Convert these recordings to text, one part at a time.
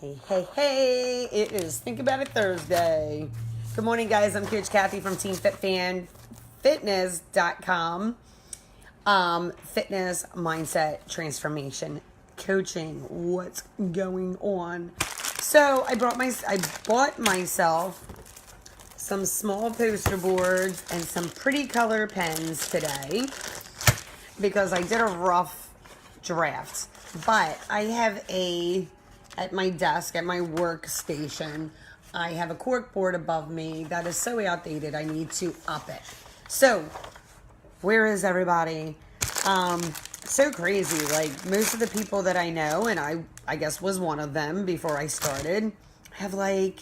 Hey, hey, hey, it is Think About It Thursday. Good morning, guys. I'm Coach Kathy from TeamFitFanFitness.com. Fitness, mindset, transformation, coaching. What's going on? So I bought myself some small poster boards and some pretty color pens today because I did a rough draft. But I have at my desk, at my workstation, I have a cork board above me that is so outdated, I need to up it. So, where is everybody? So crazy. Like, most of the people that I know, and I guess was one of them before I started, have, like,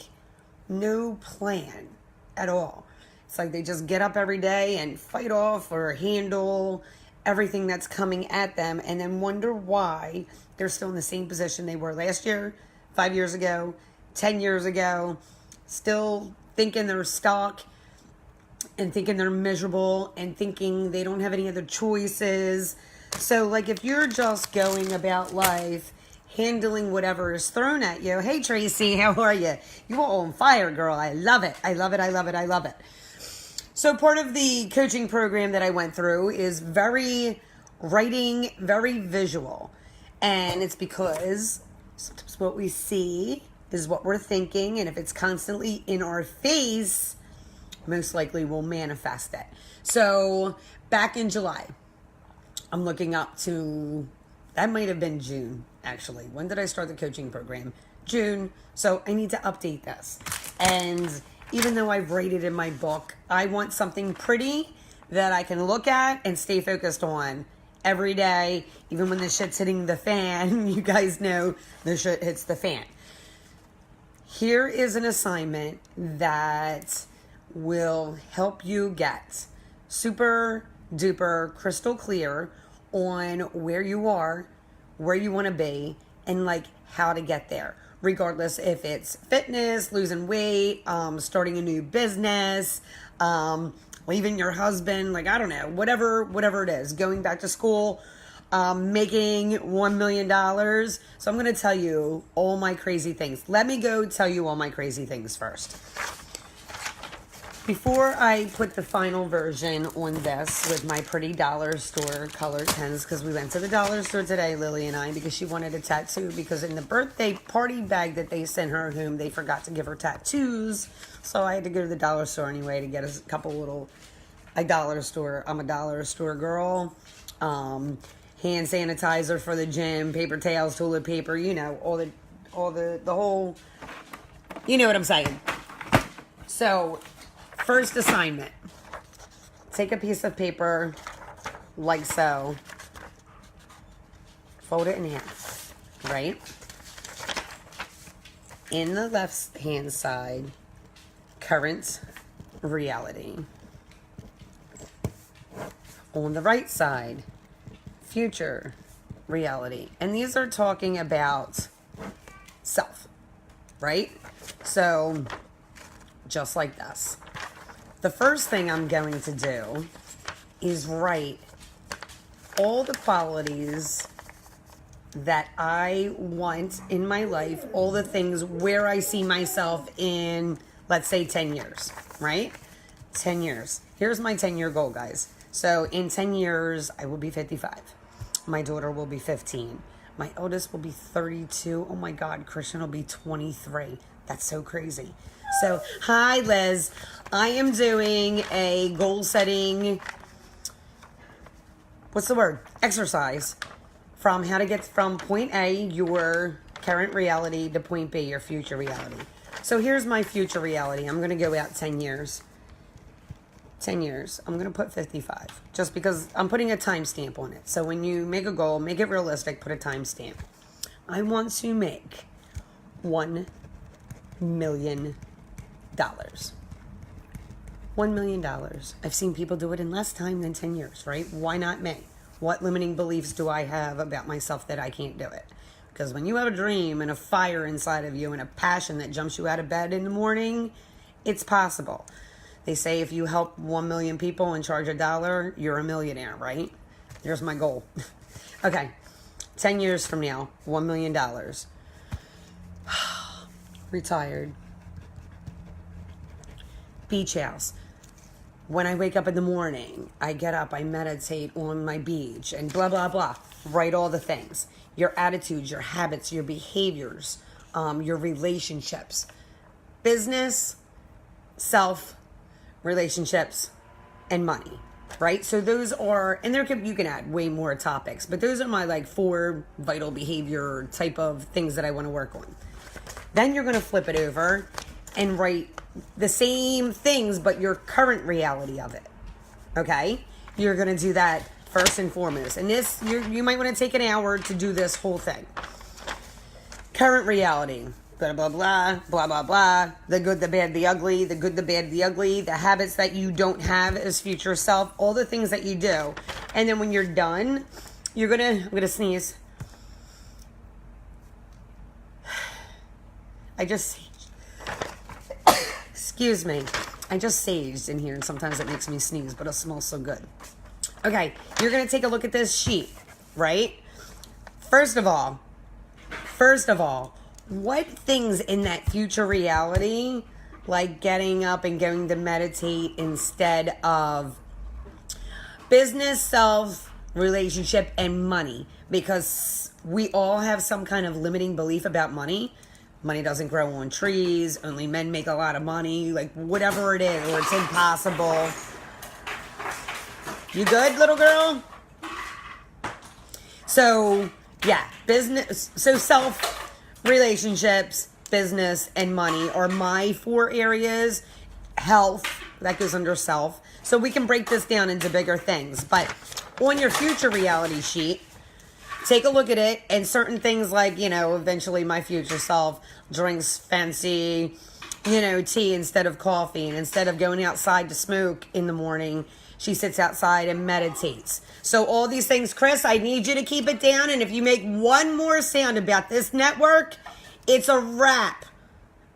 no plan at all. It's like they just get up every day and fight off or handle everything that's coming at them and then wonder why they're still in the same position they were last year, 5 years ago, 10 years ago, still thinking they're stuck and thinking they're miserable and thinking they don't have any other choices. So, like, if you're just going about life handling whatever is thrown at you, hey, Tracy, how are you? You are on fire, girl. I love it. I love it. I love it. I love it. So part of the coaching program that I went through is very visual. And it's because sometimes what we see is what we're thinking. And if it's constantly in our face, most likely we'll manifest it. So back in July, I'm looking up to, that might have been June, actually. When did I start the coaching program? June. So I need to update this. And even though I write it in my book, I want something pretty that I can look at and stay focused on every day, even when the shit's hitting the fan. You guys know the shit hits the fan. Here is an assignment that will help you get super duper crystal clear on where you are, where you want to be, and like how to get there. Regardless if it's fitness, losing weight, starting a new business, leaving your husband, like, I don't know, whatever it is, going back to school, making $1 million. So I'm going to tell you all my crazy things. Let me go tell you all my crazy things first. Before I put the final version on this with my pretty dollar store colored pens, because we went to the dollar store today, Lily and I, because she wanted a tattoo, because in the birthday party bag that they sent her home, they forgot to give her tattoos. So I had to go to the dollar store anyway to get a couple little, I'm a dollar store girl. Hand sanitizer for the gym, paper towels, toilet paper, you know, all the whole, you know what I'm saying. So, first assignment, take a piece of paper like so, fold it in half, right? In the left hand side, current reality. On the right side, future reality. And these are talking about self, right? So, just like this. The first thing I'm going to do is write all the qualities that I want in my life, all the things where I see myself in, let's say, 10 years, right? 10 years. Here's my 10-year goal, guys. So in 10 years, I will be 55. My daughter will be 15. My eldest will be 32. Oh my God, Christian will be 23. That's so crazy. So, hi, Liz. I am doing a goal setting, exercise from how to get from point A, your current reality, to point B, your future reality. So here's my future reality. I'm going to go out 10 years. 10 years. I'm going to put 55 just because I'm putting a timestamp on it. So when you make a goal, make it realistic, put a timestamp. I want to make $1 million. $1 million. I've seen people do it in less time than 10 years, right? Why not me? What limiting beliefs do I have about myself that I can't do it? Because when you have a dream and a fire inside of you and a passion that jumps you out of bed in the morning, it's possible. They say if you help 1 million people and charge $1, you're a millionaire, right? There's my goal. Okay, 10 years from now, $1 million. retired. Beach house. When I wake up in the morning, I get up, I meditate on my beach and blah, blah, blah. Write all the things. Your attitudes, your habits, your behaviors, your relationships. Business, self, relationships, and money. Right? So those are, and you can add way more topics, but those are my like 4 vital behavior type of things that I want to work on. Then you're going to flip it over and write the same things, but your current reality of it. Okay? You're going to do that first and foremost. And this, you might want to take an hour to do this whole thing. Current reality. Blah, blah, blah, blah, blah, blah. The good, the bad, the ugly, the good, the bad, the ugly, the habits that you don't have as future self, all the things that you do. And then when you're done, I'm going to sneeze. Excuse me. I just saged in here and sometimes it makes me sneeze, but it smells so good. Okay, you're going to take a look at this sheet, right? First of all, what things in that future reality, like getting up and going to meditate instead of business, self, relationship, and money? Because we all have some kind of limiting belief about money. Money doesn't grow on trees. Only men make a lot of money. Like whatever it is, or it's impossible. You good, little girl? So, yeah, business. So self, relationships, business, and money are my 4 areas. Health, that goes under self. So we can break this down into bigger things. But on your future reality sheet, take a look at it, and certain things like, eventually my future self drinks fancy, tea instead of coffee. And instead of going outside to smoke in the morning, she sits outside and meditates. So all these things, Chris, I need you to keep it down. And if you make one more sound about this network, it's a wrap.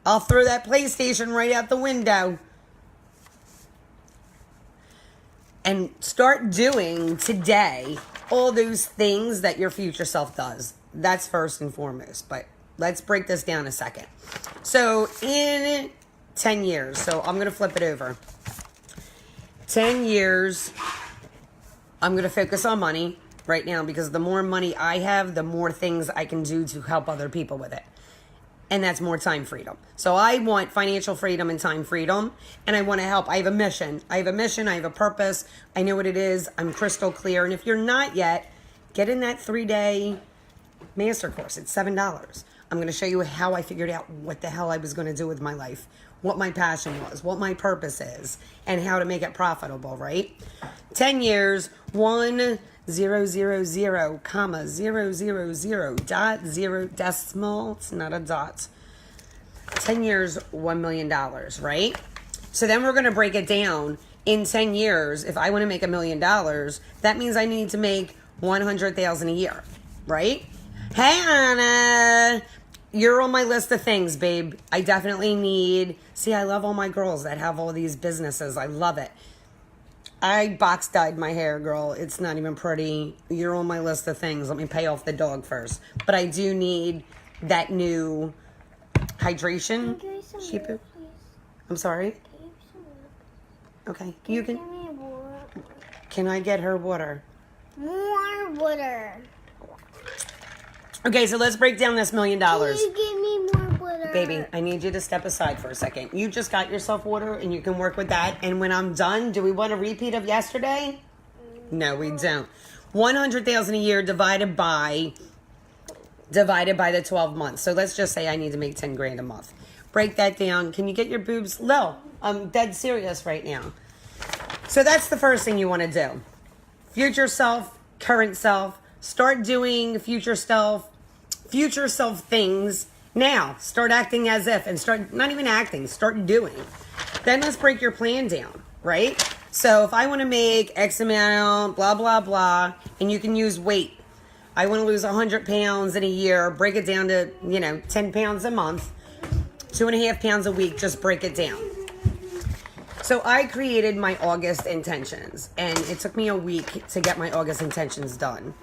I'll throw that PlayStation right out the window. And start doing today all those things that your future self does. That's first and foremost. But let's break this down a second. So in 10 years, so I'm going to flip it over. 10 years, I'm going to focus on money right now, because the more money I have, the more things I can do to help other people with it. And that's more time freedom. So I want financial freedom and time freedom, and I want to help. I have a mission. I have a purpose. I know what it is. I'm crystal clear. And if you're not yet, get in that 3-day master course. It's $7. I'm going to show you how I figured out what the hell I was going to do with my life, what my passion was, what my purpose is, and how to make it profitable, right? 10 years, 1 0 0 0 comma 0 0 0 dot 0 decimal. It's not a dot. 10 years, $1 million, right? So then we're going to break it down. In 10 years, if I want to make $1 million, that means I need to make $100,000 a year, right? Hey, Anna, you're on my list of things, babe. I definitely need. See, I love all my girls that have all these businesses. I love it. I box dyed my hair, girl. It's not even pretty. You're on my list of things. Let me pay off the dog first. But I do need that new hydration. Sheep. I'm sorry. Okay. You can. Can I get her water? More water. Okay, so let's break down this $1 million. Can you give me more water? Baby, I need you to step aside for a second. You just got yourself water, and you can work with that. And when I'm done, do we want a repeat of yesterday? No, we don't. $100,000 a year divided by the 12 months. So let's just say I need to make $10,000 a month. Break that down. Can you get your boobs low? I'm dead serious right now. So that's the first thing you want to do. Future self, current self. Start doing future self things now. Start acting as if, and start not even acting, start doing. Then let's break your plan down, right? So if I want to make X amount, blah, blah, blah, and you can use weight. I want to lose 100 pounds in a year, break it down to, 10 pounds a month, 2.5 pounds a week, just break it down. So I created my August intentions, and it took me a week to get my August intentions done.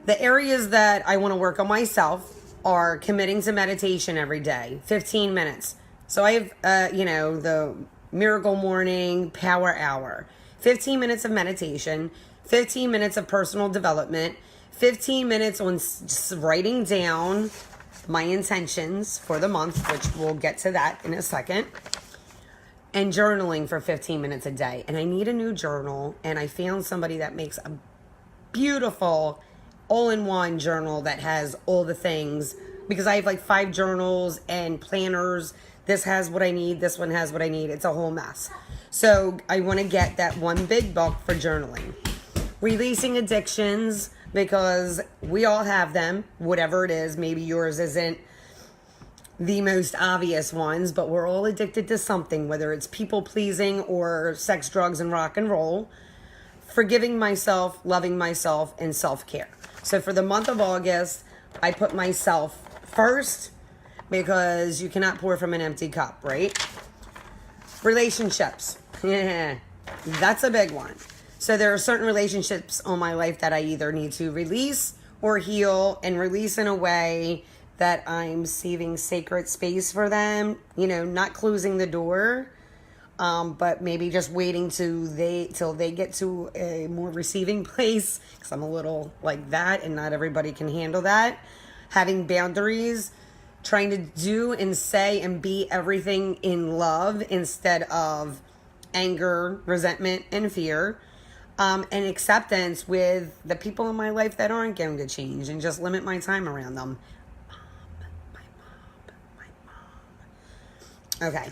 The areas that I want to work on myself are committing to meditation every day, 15 minutes. So I have, the Miracle Morning Power Hour, 15 minutes of meditation, 15 minutes of personal development, 15 minutes on just writing down my intentions for the month, which we'll get to that in a second, and journaling for 15 minutes a day. And I need a new journal, and I found somebody that makes a beautiful all-in-one journal that has all the things, because I have like 5 journals and planners. This has what I need, this one has what I need. It's a whole mess. So I want to get that one big book for journaling. Releasing addictions, because we all have them, whatever it is. Maybe yours isn't the most obvious ones, but we're all addicted to something, whether it's people pleasing or sex, drugs, and rock and roll. Forgiving myself, loving myself, and self-care. So for the month of August, I put myself first, because you cannot pour from an empty cup, right? Relationships. Yeah, that's a big one. So there are certain relationships on my life that I either need to release or heal, and release in a way that I'm saving sacred space for them, not closing the door, but maybe just waiting till they get to a more receiving place, because I'm a little like that and not everybody can handle that. Having boundaries, trying to do and say and be everything in love instead of anger, resentment, and fear. And acceptance with the people in my life that aren't going to change, and just limit my time around them. My mom. Okay.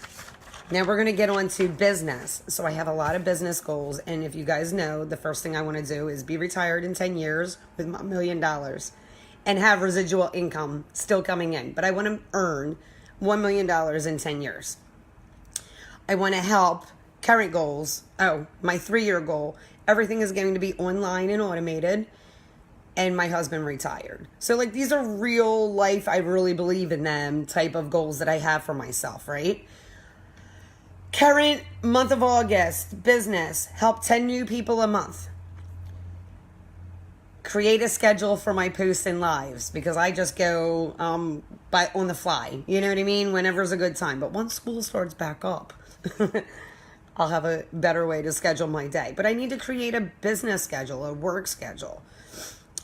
Now we're going to get on to business. So I have a lot of business goals. And if you guys know, the first thing I want to do is be retired in 10 years with $1 million and have residual income still coming in. But I want to earn $1 million in 10 years. I want to help current goals. Oh, my 3-year goal. Everything is going to be online and automated. And my husband retired. So like, these are real life, I really believe in them type of goals that I have for myself, right? Current month of August, business, help 10 new people a month. Create a schedule for my posts and lives, because I just go on the fly. You know what I mean? Whenever's a good time. But once school starts back up, I'll have a better way to schedule my day. But I need to create a business schedule, a work schedule.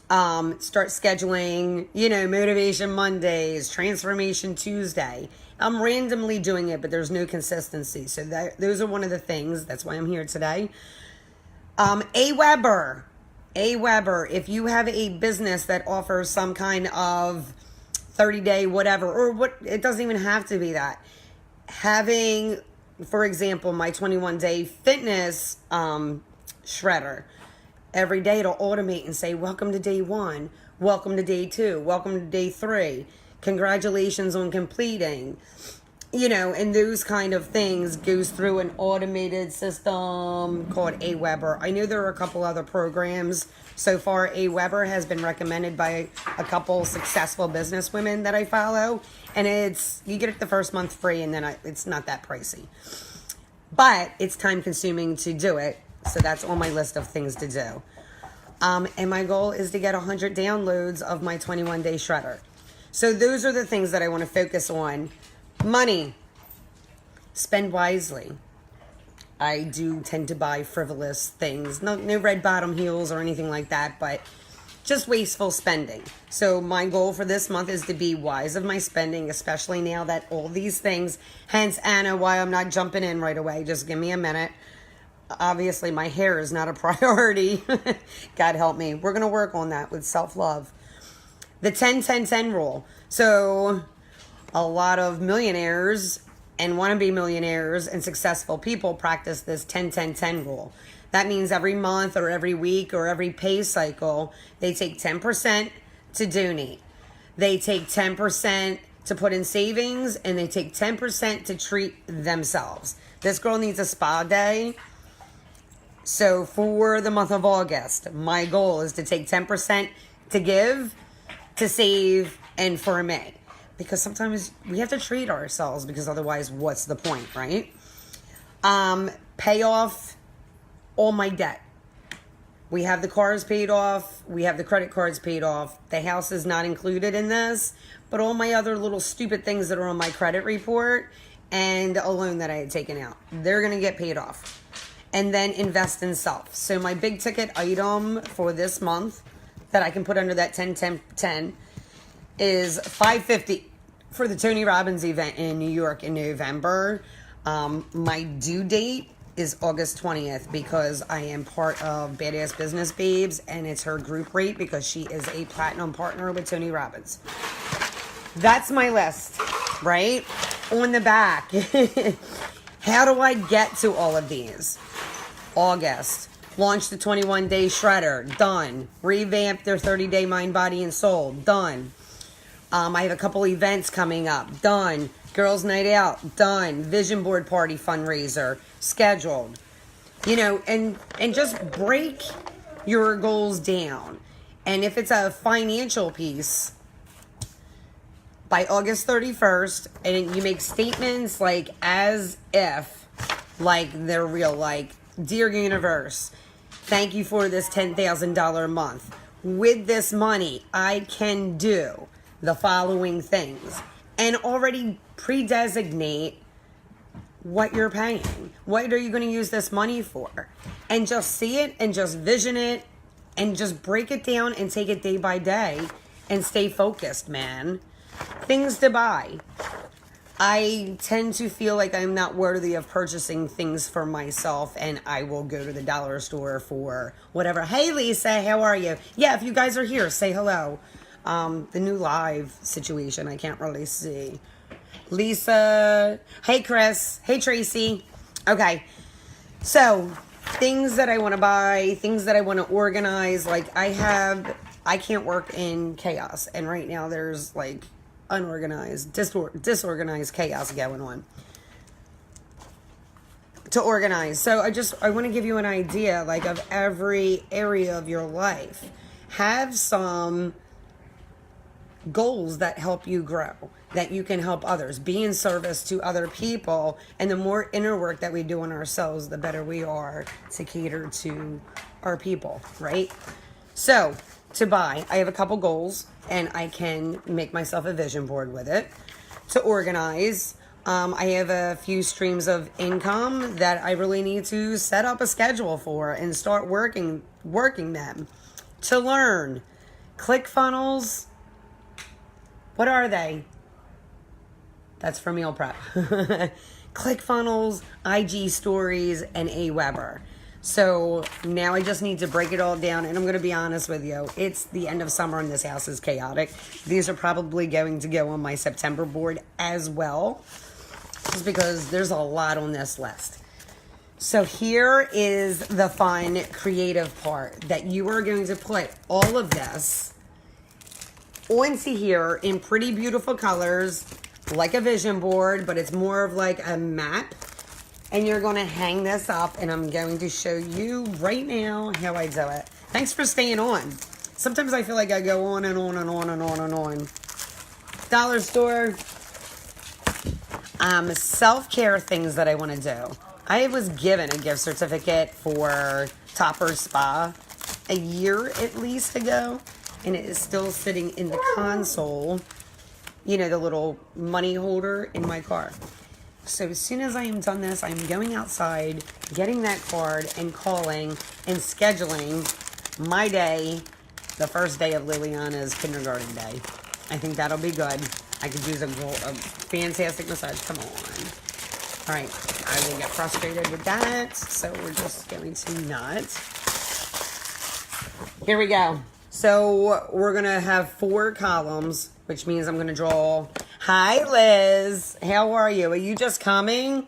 Start scheduling, Motivation Mondays, Transformation Tuesday. I'm randomly doing it, but there's no consistency. So those are one of the things. That's why I'm here today. AWeber, if you have a business that offers some kind of 30-day whatever, or what, it doesn't even have to be that. Having, for example, my 21-day fitness shredder. Every day it'll automate and say, welcome to day 1, welcome to day 2, welcome to day 3, congratulations on completing, and those kind of things goes through an automated system called AWeber. I know there are a couple other programs. So far, AWeber has been recommended by a couple successful business women that I follow, and you get it the first month free, and then it's not that pricey. But it's time consuming to do it. So that's on my list of things to do. And my goal is to get 100 downloads of my 21-day shredder. So those are the things that I want to focus on. Money. Spend wisely. I do tend to buy frivolous things. No red bottom heels or anything like that, but just wasteful spending. So my goal for this month is to be wise of my spending, especially now that all these things, hence Anna, why I'm not jumping in right away. Just give me a minute. Obviously, my hair is not a priority. God help me. We're going to work on that with self-love. The 10-10-10 rule. So a lot of millionaires and wannabe millionaires and successful people practice this 10-10-10 rule. That means every month or every week or every pay cycle, they take 10% to donate. They take 10% to put in savings, and they take 10% to treat themselves. This girl needs a spa day. So for the month of August, my goal is to take 10% to give, to save, and for me. Because sometimes we have to treat ourselves, because otherwise what's the point, right? Pay off all my debt. We have the cars paid off. We have the credit cards paid off. The house is not included in this, but all my other little stupid things that are on my credit report and a loan that I had taken out, they're going to get paid off. And then invest in self. So my big ticket item for this month that I can put under that 10-10-10 is $550 for the Tony Robbins event in New York in November. My due date is August 20th because I am part of Badass Business Babes, and it's her group rate because she is a platinum partner with Tony Robbins. That's my list, right? On the back. How do I get to all of these? August. Launch the 21-day shredder. Done. Revamp their 30-day mind, body, and soul. Done. I have a couple events coming up. Done. Girls' night out. Done. Vision board party fundraiser. Scheduled. You know, and just break your goals down. And if it's a financial piece, by August 31st, and you make statements like as if, like they're real, like, dear universe, thank you for this $10,000 a month. With this money, I can do the following things. And already pre-designate what you're paying. What are you going to use this money for? And just see it and just vision it and just break it down and take it day by day and stay focused, man. Things to buy. I tend to feel like I'm not worthy of purchasing things for myself, and I will go to the dollar store for whatever. Hey, Lisa, how are you? Yeah, if you guys are here, say hello. The new live situation, I can't really see. Lisa, hey, Chris, hey, Tracy. Okay, so things that I want to buy, things that I want to organize. Like I can't work in chaos, and right now there's like unorganized, disorganized chaos going on to organize. So I want to give you an idea, like, of every area of your life. Have some goals that help you grow, that you can help others, be in service to other people. And the more inner work that we do on ourselves, the better we are to cater to our people, right? So to buy, I have a couple goals, and I can make myself a vision board with it. To organize, I have a few streams of income that I really need to set up a schedule for and start working them. To learn, ClickFunnels, what are they? That's for meal prep. ClickFunnels, IG Stories, and Aweber. So now I just need to break it all down, and I'm going to be honest with you. It's the end of summer and this house is chaotic. These are probably going to go on my September board as well, just because there's a lot on this list. So here is the fun, creative part, that you are going to put all of this onto here in pretty beautiful colors, like a vision board, but it's more of like a map. And you're going to hang this up, and I'm going to show you right now how I do it. Thanks for staying on. Sometimes I feel like I go on and on and on and on and on. Dollar store. Self-care things that I want to do. I was given a gift certificate for Topper Spa a year at least ago, and it is still sitting in the console, you know, the little money holder in my car. So as soon as I am done this, I'm going outside, getting that card, and calling and scheduling my day, the first day of Liliana's kindergarten day. I think that'll be good. I could use a fantastic massage. Come on. All right, I will get frustrated with that, so we're just going to not. Here we go. So we're going to have 4 columns, which means I'm going to draw. Hi, Liz. How are you? Are you just coming?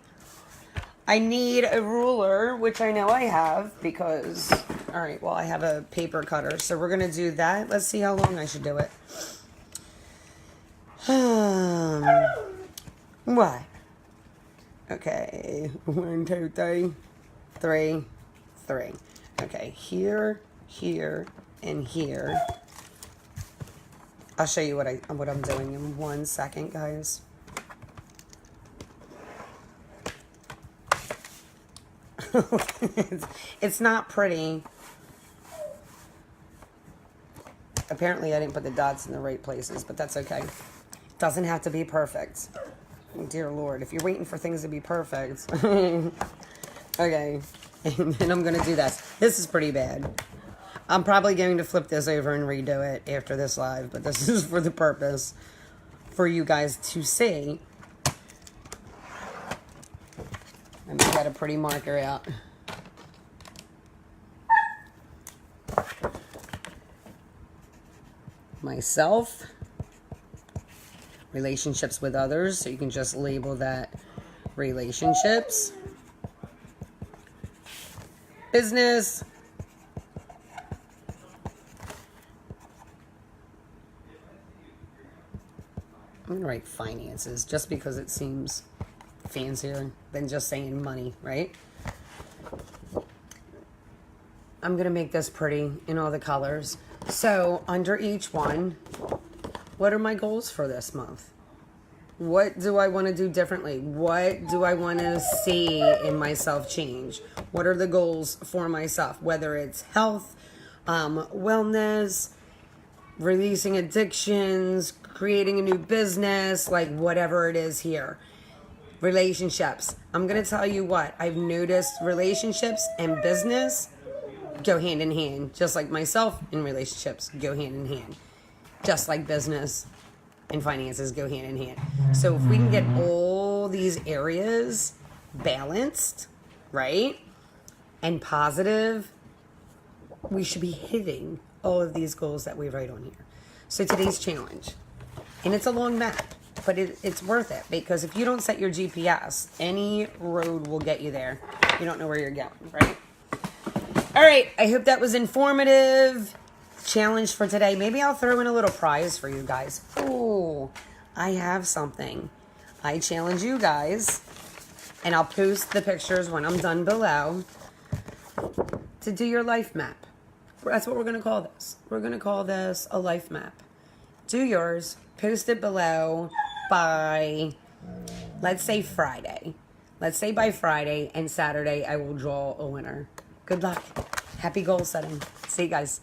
I need a ruler, which I know I have because, all right, well, I have a paper cutter. So we're going to do that. Let's see how long I should do it. What? Okay. 1, 2, 3. 3. Okay, here, and here. I'll show you what I'm doing in 1 second, guys. It's not pretty. Apparently I didn't put the dots in the right places, but that's okay. Doesn't have to be perfect. Dear Lord, if you're waiting for things to be perfect. Okay, and then I'm going to do this. This is pretty bad. I'm probably going to flip this over and redo it after this live, but this is for the purpose for you guys to see. And I got a pretty marker out. Myself. Relationships with others, so you can just label that relationships. Business. I'm going to write finances just because it seems fancier than just saying money, right? I'm going to make this pretty in all the colors. So under each one, what are my goals for this month? What do I want to do differently? What do I want to see in myself change? What are the goals for myself? Whether it's health, wellness, releasing addictions, creating a new business, like whatever it is here. Relationships. I'm going to tell you what, I've noticed relationships and business go hand in hand. Just like myself and relationships go hand in hand. Just like business and finances go hand in hand. So if we can get all these areas balanced, right, and positive, we should be hitting all of these goals that we write on here. So today's challenge, and it's a long map, but it's worth it, because if you don't set your GPS, any road will get you there. You don't know where you're going, right? All right, I hope that was informative. Challenge for today. Maybe I'll throw in a little prize for you guys. Oh, I have something. I challenge you guys, and I'll post the pictures when I'm done below, to do your life map. That's what we're going to call this. We're going to call this a life map. Do yours. Post it below by, let's say, Friday. Let's say by Friday, and Saturday I will draw a winner. Good luck. Happy goal setting. See you guys.